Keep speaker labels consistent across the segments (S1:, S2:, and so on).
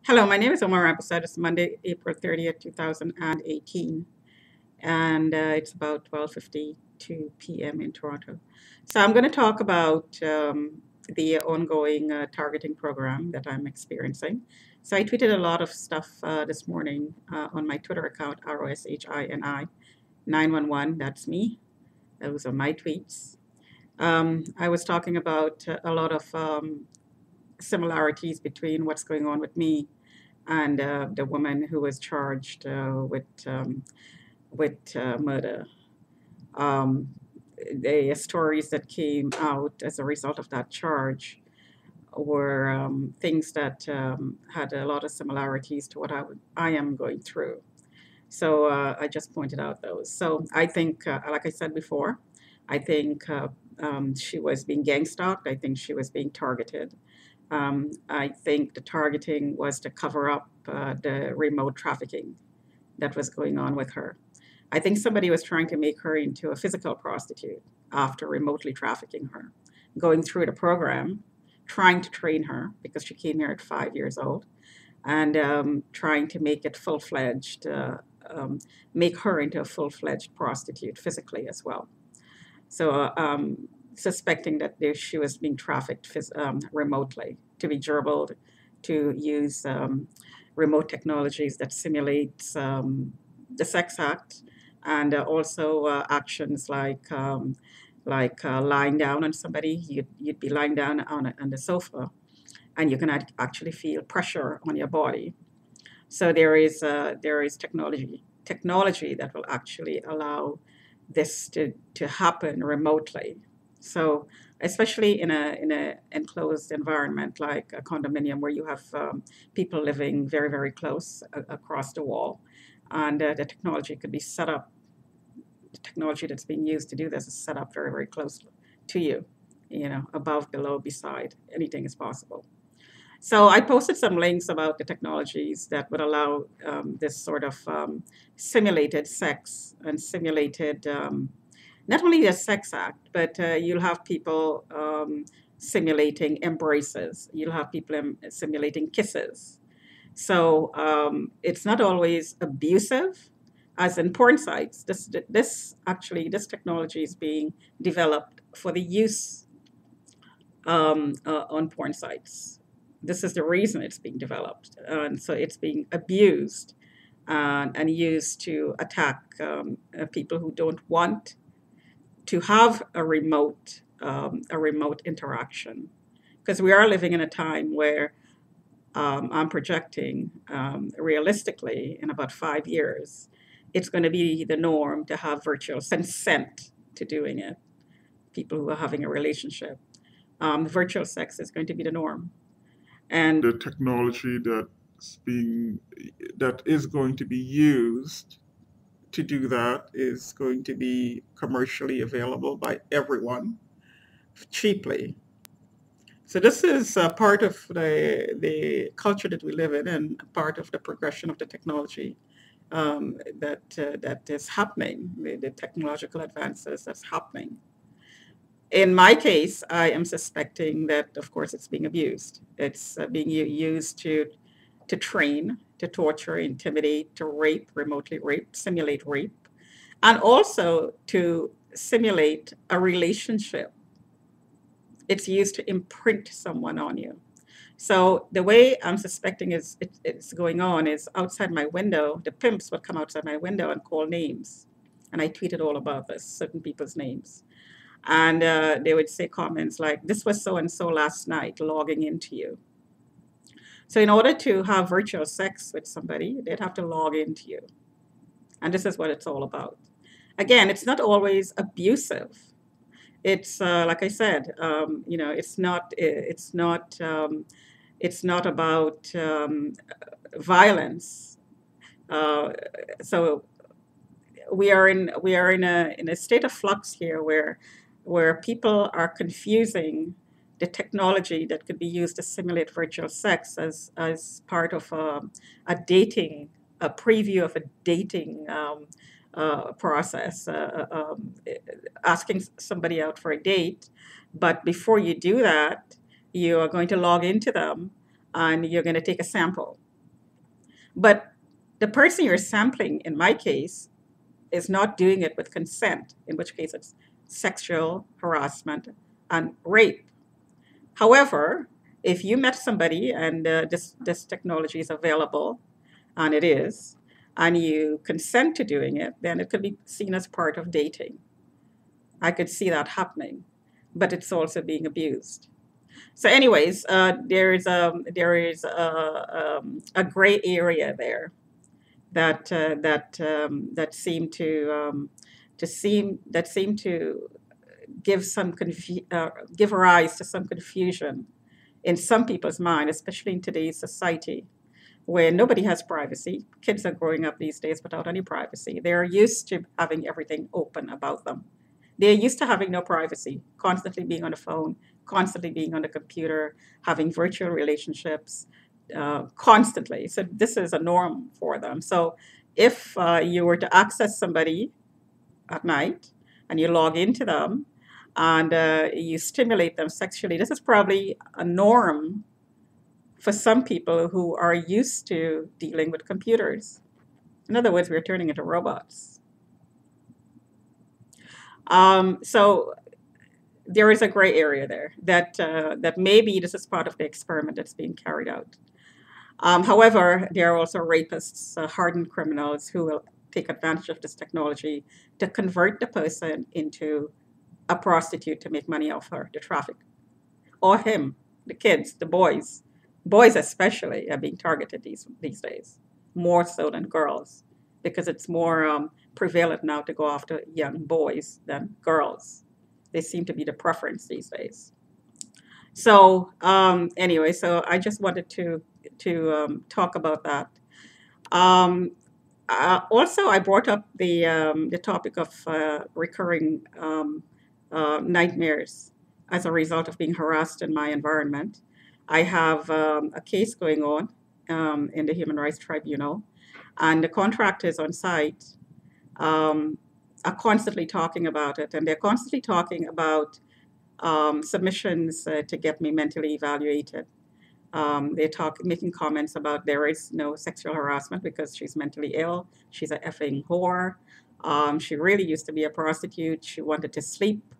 S1: Hello, my name is Omar Abasad. It's Monday, April 30th, 2018, and it's about 12:52 p.m. in Toronto. So I'm going to talk about the ongoing targeting program that I'm experiencing. So I tweeted a lot of stuff this morning on my Twitter account, ROSHINI 911. That's me. Those are my tweets. I was talking about a lot of similarities between what's going on with me and the woman who was charged with murder. Um, the stories that came out as a result of that charge were things that had a lot of similarities to what I am going through. So I just pointed out those. So I think, like I said before, I think she was being gang stalked. I think she was being targeted. I think the targeting was to cover up the remote trafficking that was going on with her. I think somebody was trying to make her into a physical prostitute after remotely trafficking her, going through the program, trying to train her because she came here at 5 years old, and trying to make it full fledged, make her into a full fledged prostitute physically as well. So, suspecting that she was being trafficked remotely to be gerbiled, to use remote technologies that simulate the sex act, and also actions like lying down on somebody. You'd be lying down on the sofa, and you can actually feel pressure on your body. So there is technology that will actually allow this to happen remotely. So especially in a enclosed environment like a condominium where you have people living very very close across the wall, and the technology could be set up. The technology that's being used to do this is set up very very close to you. You know, above, below, beside, anything is possible. So I posted some links about the technologies that would allow this sort of simulated sex and simulated not only a sex act, but you'll have people simulating embraces. You'll have people simulating kisses. So it's not always abusive, as in porn sites. This technology is being developed for the use on porn sites. This is the reason it's being developed. And so it's being abused and used to attack people who don't want to have a remote interaction. Because we are living in a time where I'm projecting realistically in about 5 years, it's going to be the norm to have virtual consent to doing it. People who are having a relationship, virtual sex is going to be the norm. And
S2: The technology that is going to be used to do that is going to be commercially available by everyone cheaply. So this is part of the culture that we live in, and part of the progression of the technology that is happening, the technological advances that's happening. In my case, I am suspecting that, of course, it's being abused. It's being used to train, to torture, intimidate, to rape, remotely rape, simulate rape, and also to simulate a relationship. It's used to imprint someone on you. So the way I'm suspecting it's going on is outside my window, the pimps would come outside my window and call names. And I tweeted all about this, certain people's names. And they would say comments like, "This was so and so last night, logging into you." So in order to have virtual sex with somebody, they'd have to log into you. And this is what it's all about. Again, it's not always abusive. It's like I said, it's not about violence. Uh, so we are in a state of flux here where people are confusing the technology that could be used to simulate virtual sex as part of a preview of a dating process, asking somebody out for a date. But before you do that, you are going to log into them and you're going to take a sample. But the person you're sampling, in my case, is not doing it with consent, in which case it's sexual harassment and rape. However, if you met somebody and this technology is available, and it is, and you consent to doing it, then it could be seen as part of dating. I could see that happening, but it's also being abused. So, anyways, there is a gray area there that seem to give rise to some confusion in some people's mind, especially in today's society where nobody has privacy. Kids are growing up these days without any privacy. They're used to having everything open about them. They're used to having no privacy, constantly being on the phone, constantly being on the computer, having virtual relationships, constantly. So this is a norm for them. So if you were to access somebody at night and you log into them and you stimulate them sexually, this is probably a norm for some people who are used to dealing with computers. In other words, we're turning into robots. So there is a gray area there that maybe this is part of the experiment that's being carried out. However, there are also rapists, hardened criminals who will take advantage of this technology to convert the person into a prostitute to make money off her, to traffic, or him, the kids, the boys. Boys especially are being targeted these days, more so than girls, because it's more prevalent now to go after young boys than girls. They seem to be the preference these days. So anyway, so I just wanted to talk about that. Um, Also, I brought up the topic of recurring nightmares as a result of being harassed in my environment. I have a case going on in the Human Rights Tribunal, and the contractors on site um, are constantly talking about it, and they're constantly talking about submissions to get me mentally evaluated. They talk, making comments about there is no sexual harassment because she's mentally ill. She's a effing whore. She really used to be a prostitute. She wanted to sleep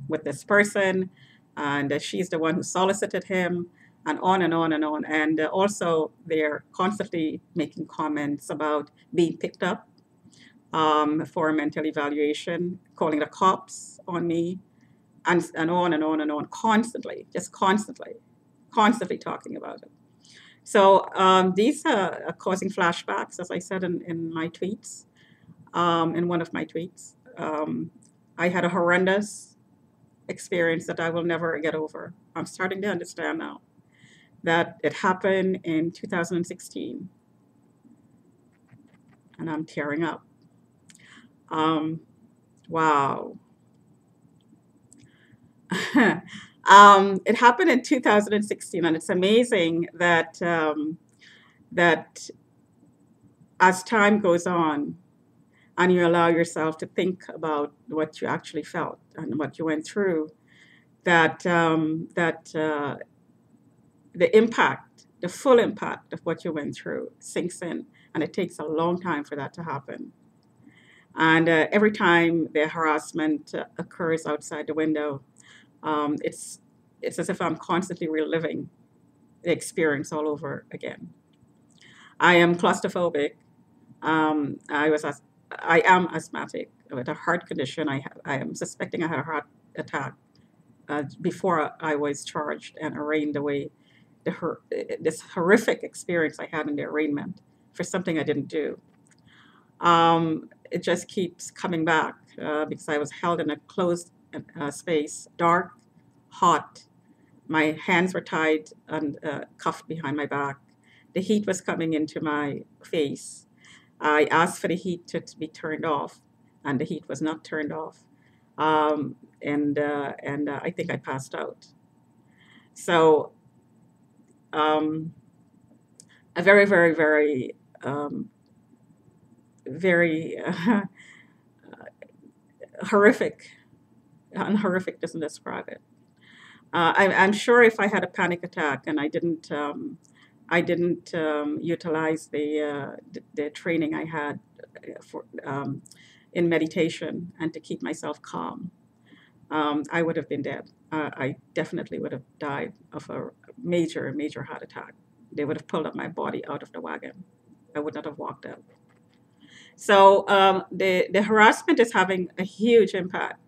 S2: with this person, and she's the one who solicited him, and on and on and on. And also, they're constantly making comments about being picked up for a mental evaluation, calling the cops on me, and on and on and on, constantly, just constantly talking about it. So these are causing flashbacks, as I said in my tweets, in one of my tweets. I had a horrendous experience that I will never get over. I'm starting to understand now that it happened in 2016, and I'm tearing up. Wow. It happened in 2016, and it's amazing that as time goes on, and you allow yourself to think about what you actually felt and what you went through, that the impact, the full impact of what you went through sinks in, and it takes a long time for that to happen. And every time the harassment occurs outside the window, it's as if I'm constantly reliving the experience all over again. I am claustrophobic. I am asthmatic with a heart condition. I am suspecting I had a heart attack before I was charged and arraigned away this horrific experience I had in the arraignment for something I didn't do. It just keeps coming back because I was held in a closed space, dark, hot. My hands were tied and cuffed behind my back. The heat was coming into my face. I asked for the heat to be turned off, and the heat was not turned off. And I think I passed out. So um, a very, very, very, very horrific, and horrific doesn't describe it. I'm sure if I had a panic attack and I didn't
S1: I didn't utilize the training I had for in meditation and to keep myself calm, I would have been dead. I definitely would have died of a major heart attack. They would have pulled up my body out of the wagon. I would not have walked out. So the harassment is having a huge impact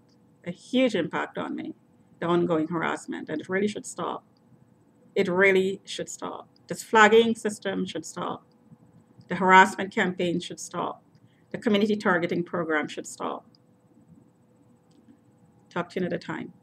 S1: on me, the ongoing harassment, and it really should stop. It really should stop. This flagging system should stop. The harassment campaign should stop. The community targeting program should stop. Talk to you another time.